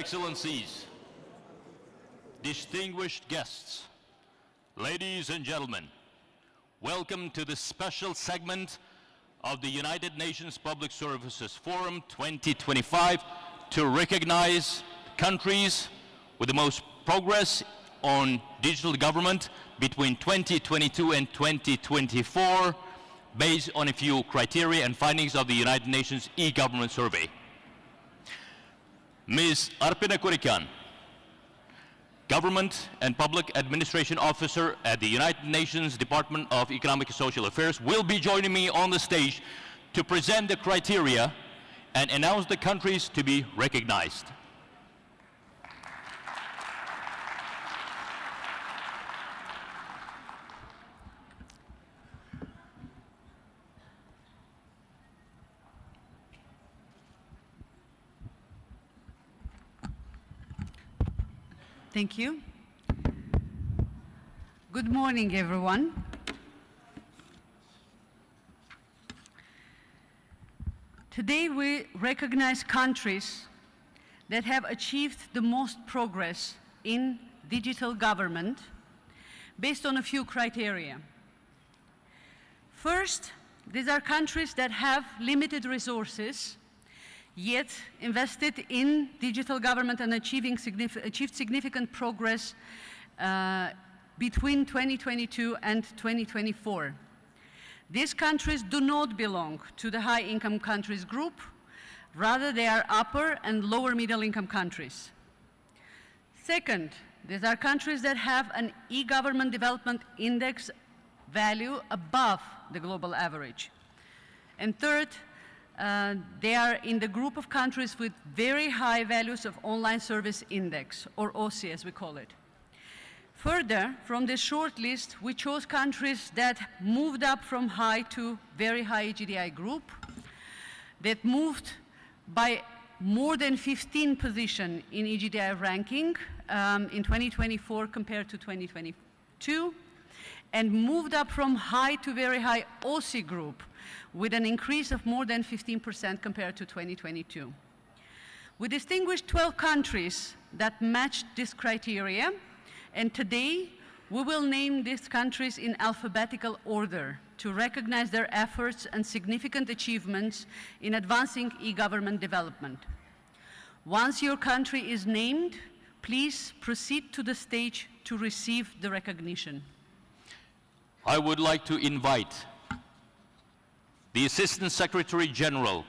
Excellencies, distinguished guests, ladies and gentlemen, welcome to this special segment of the United Nations Public Services Forum 2025 to recognize countries with the most progress on digital government between 2022 and 2024 based on a few criteria and findings of the United Nations e-government survey. Ms. Arpina Kurikan, Government and Public Administration Officer at the United Nations Department of Economic and Social Affairs, will be joining me on the stage to present the criteria and announce the countries to be recognized. Thank you. Good morning, everyone. Today we recognize countries that have achieved the most progress in digital government based on a few criteria. First, these are countries that have limited resources yet invested in digital government and achieved significant progress between 2022 and 2024. These countries do not belong to the high-income countries group. Rather, they are upper and lower middle-income countries. Second, these are countries that have an e-government development index value above the global average. And third, they are in the group of countries with very high values of online service index, or OSI as we call it. Further, from this short list, we chose countries that moved up from high to very high EGDI group, that moved by more than 15 positions in EGDI ranking in 2024 compared to 2022, and moved up from high to very high OSI group, with an increase of more than 15% compared to 2022. We distinguished 12 countries that matched this criteria, and today we will name these countries in alphabetical order to recognize their efforts and significant achievements in advancing e-government development. Once your country is named, please proceed to the stage to receive the recognition. I would like to invite the Assistant Secretary General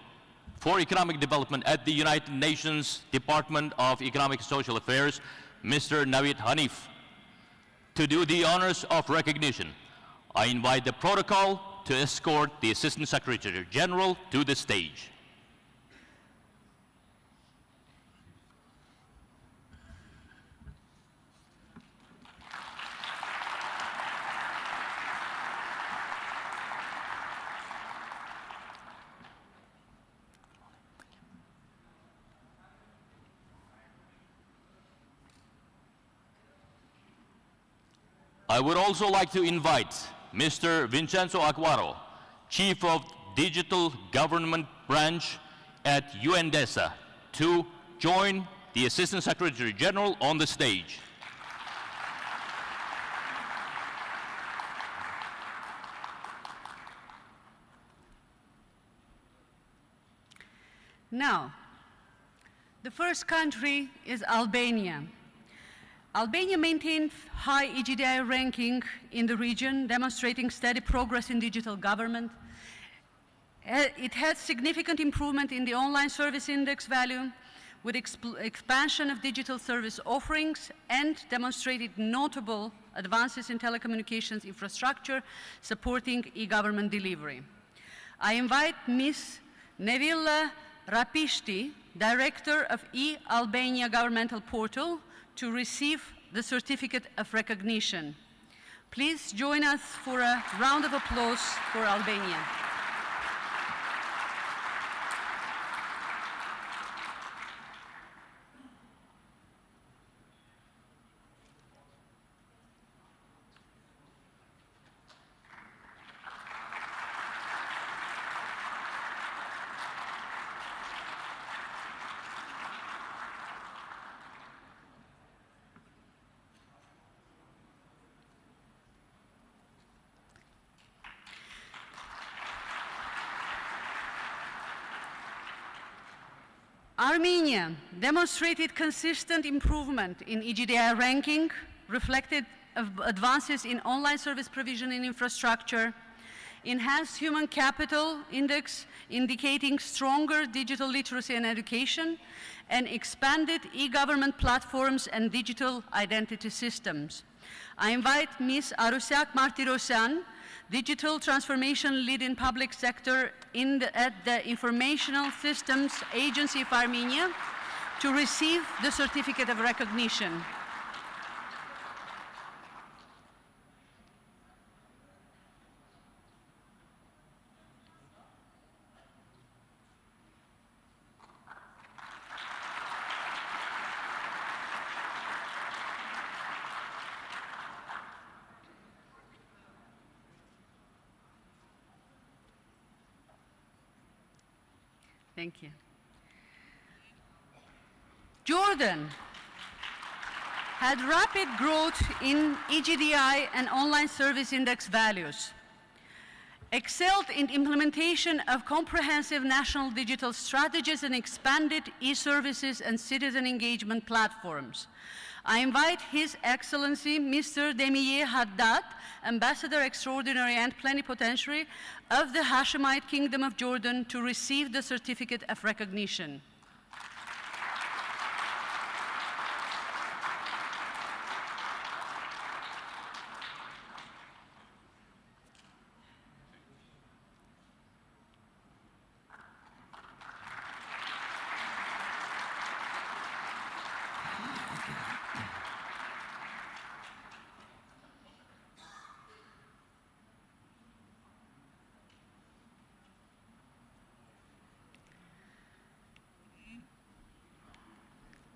for Economic Development at the United Nations Department of Economic and Social Affairs, Mr. Navid Hanif, to do the honors of recognition. I invite the protocol to escort the Assistant Secretary General to the stage. I would also like to invite Mr. Vincenzo Aguaro, Chief of Digital Government Branch at UNDESA, to join the Assistant Secretary General on the stage. Now, the first country is Albania. Albania maintained high EGDI ranking in the region, demonstrating steady progress in digital government. It had significant improvement in the online service index value, with expansion of digital service offerings, and demonstrated notable advances in telecommunications infrastructure supporting e-government delivery. I invite Ms. Nevilla Rapishti, Director of e-Albania Governmental Portal, to receive the certificate of recognition. Please join us for a round of applause for Albania. Armenia demonstrated consistent improvement in EGDI ranking, reflected advances in online service provision and infrastructure, enhanced human capital index indicating stronger digital literacy and education, and expanded e-government platforms and digital identity systems. I invite Ms. Arusyak Martirosyan, Digital Transformation Lead in Public Sector at the Informational Systems Agency of Armenia, to receive the certificate of recognition. Thank you. Jordan had rapid growth in EGDI and online service index values, excelled in implementation of comprehensive national digital strategies, and expanded e-services and citizen engagement platforms. I invite His Excellency Mr. Demiye Haddad, Ambassador Extraordinary and Plenipotentiary of the Hashemite Kingdom of Jordan, to receive the certificate of recognition.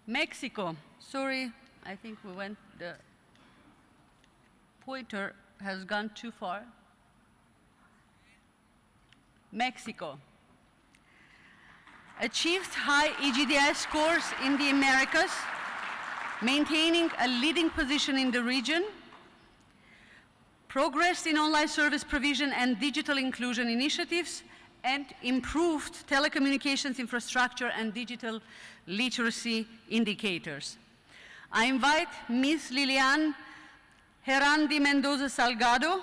Mexico. Sorry, I think the pointer has gone too far. Mexico achieved high EGDI scores in the Americas, maintaining a leading position in the region, progressed in online service provision and digital inclusion initiatives, and improved telecommunications infrastructure and digital literacy indicators. I invite Ms. Lilian Herandi Mendoza Salgado,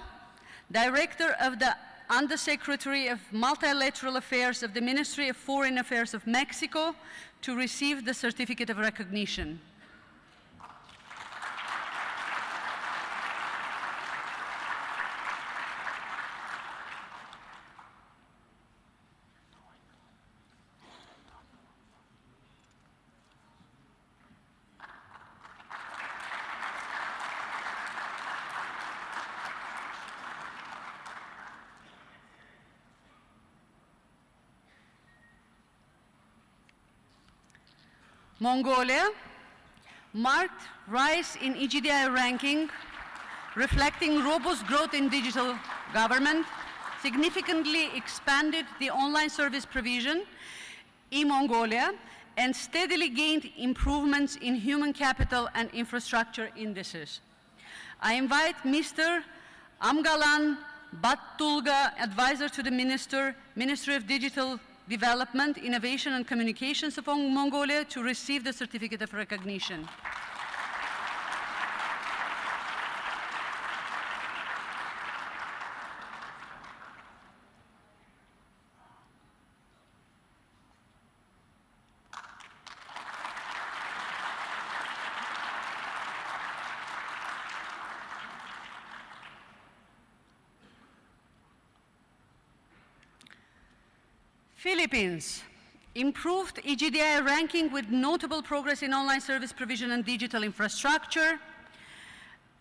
Director of the Undersecretary of Multilateral Affairs of the Ministry of Foreign Affairs of Mexico, to receive the certificate of recognition. Mongolia marked rise in EGDI ranking, reflecting robust growth in digital government, significantly expanded the online service provision in Mongolia, and steadily gained improvements in human capital and infrastructure indices. I invite Mr. Amgalan Battulga, Advisor to the Ministry of Digital Development, Innovation and Communications of Mongolia, to receive the certificate of recognition. Philippines improved EGDI ranking with notable progress in online service provision and digital infrastructure,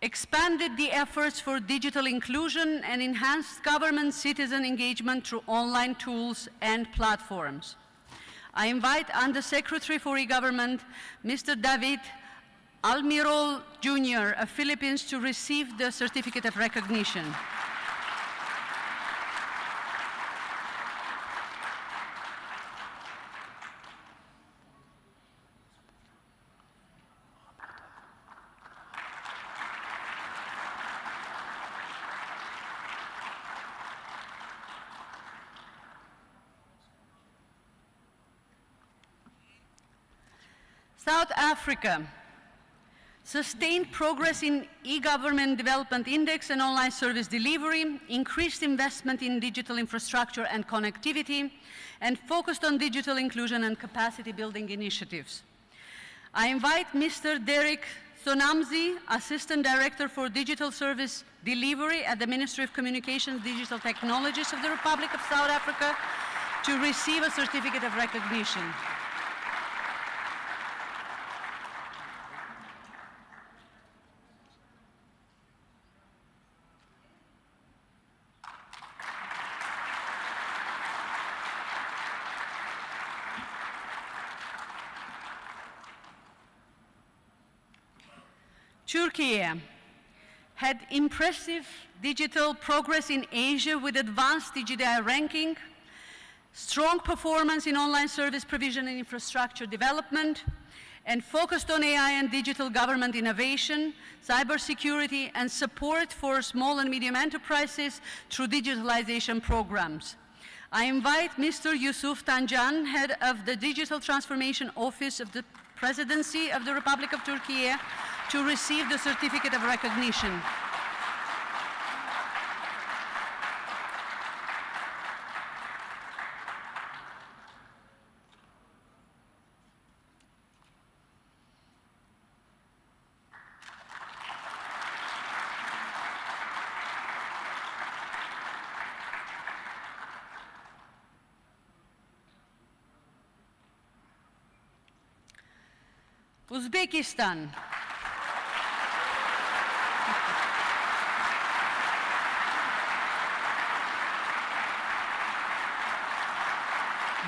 expanded the efforts for digital inclusion, and enhanced government citizen engagement through online tools and platforms. I invite Undersecretary for E-Government, Mr. David Almirol Jr. of Philippines, to receive the certificate of recognition. South Africa. Sustained progress in e-government development index and online service delivery, increased investment in digital infrastructure and connectivity, and focused on digital inclusion and capacity building initiatives. I invite Mr. Derek Sonamzi, Assistant Director for Digital Service Delivery at the Ministry of Communications, Digital Technologies of the Republic of South Africa, to receive a certificate of recognition. Turkey had impressive digital progress in Asia with advanced DigiDI ranking, strong performance in online service provision and infrastructure development, and focused on AI and digital government innovation, cybersecurity, and support for small and medium enterprises through digitalization programs. I invite Mr. Yusuf Tanjan, Head of the Digital Transformation Office of the Presidency of the Republic of Turkey, to receive the certificate of recognition. Uzbekistan.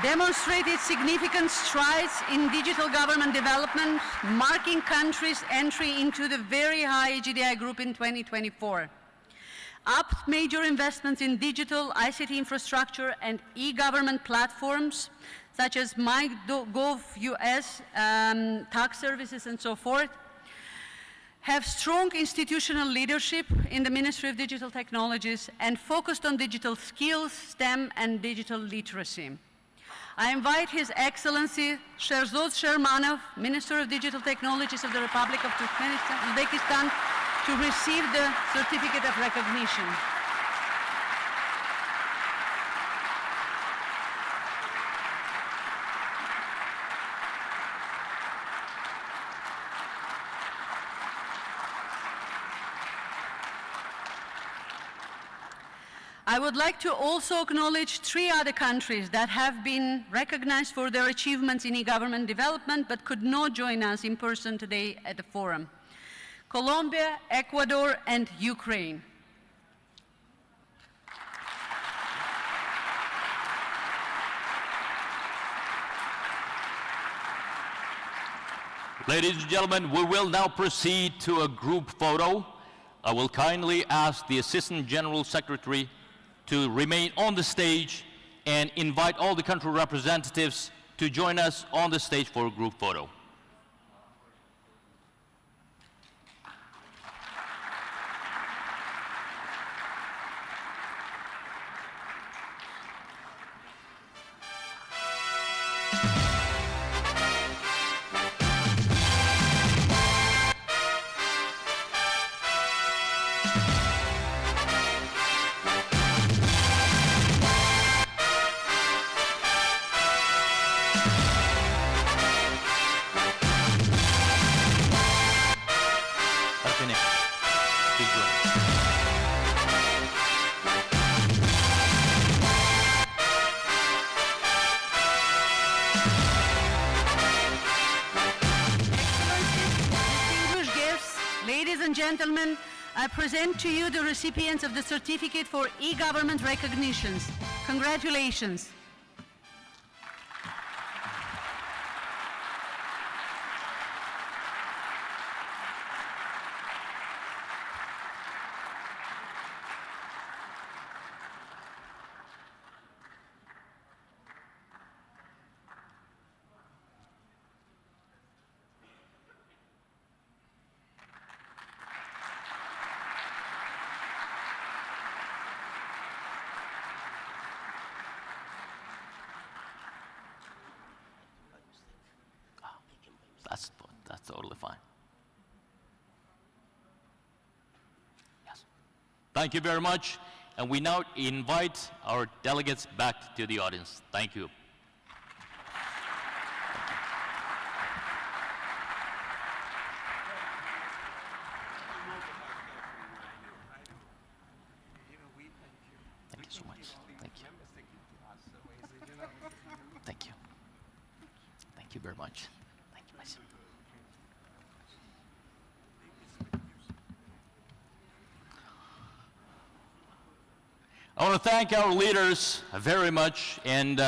Demonstrated significant strides in digital government development, marking country's entry into the very high GDI group in 2024. Upped major investments in digital ICT infrastructure and e-government platforms, such as MyGov US, tax services, and so forth, have strong institutional leadership in the Ministry of Digital Technologies and focused on digital skills, STEM, and digital literacy. I invite His Excellency Sherzod Shermanov, Minister of Digital Technologies of the Republic of Uzbekistan, to receive the certificate of recognition. I would like to also acknowledge 3 other countries that have been recognized for their achievements in e-government development but could not join us in person today at the forum: Colombia, Ecuador, and Ukraine. Ladies and gentlemen, we will now proceed to a group photo. I will kindly ask the Assistant General Secretary to remain on the stage and invite all the country representatives to join us on the stage for a group photo. Gentlemen, I present to you the recipients of the certificate for e-government recognitions. Congratulations. fine. Yes. Thank you very much. And we now invite our delegates back to the audience. Thank you. Thank you so much. Thank you. Thank you. Thank you very much. Thank you, myself. I want to thank our leaders very much and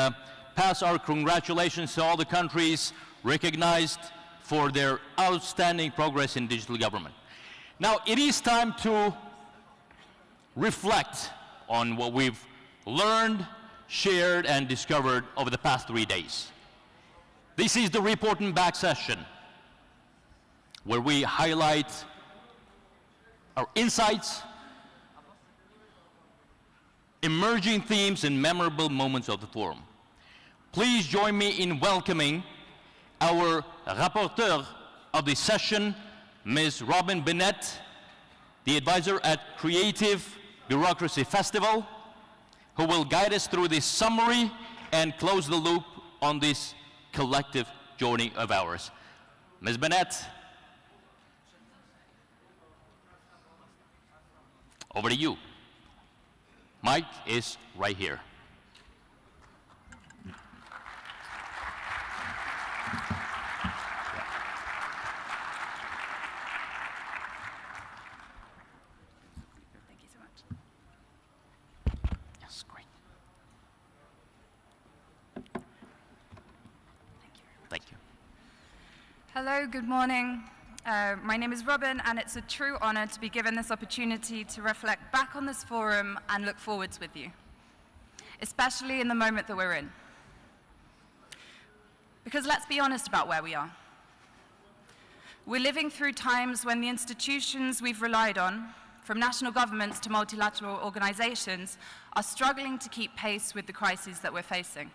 pass our congratulations to all the countries recognized for their outstanding progress in digital government. Now, it is time to reflect on what we've learned, shared, and discovered over the past 3 days. This is the reporting back session, where we highlight our insights, emerging themes, and memorable moments of the forum. Please join me in welcoming our rapporteur of the session, Ms. Robin Bennett, the advisor at Creative Bureaucracy Festival, who will guide us through this summary and close the loop on this collective journey of ours. Ms. Bennett, over to you. Mike is right here. Thank you so much. Yes, great. Thank you. Hello, good morning. My name is Robin, and it's a true honor to be given this opportunity to reflect back on this forum and look forwards with you, especially in the moment that we're in. Because let's be honest about where we are. We're living through times when the institutions we've relied on, from national governments to multilateral organizations, are struggling to keep pace with the crises that we're facing.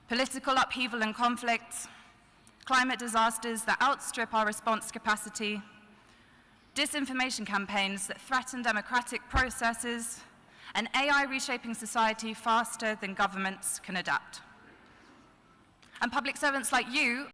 Political upheaval and conflicts, climate disasters that outstrip our response capacity, disinformation campaigns that threaten democratic processes, and AI reshaping society faster than governments can adapt. And public servants like you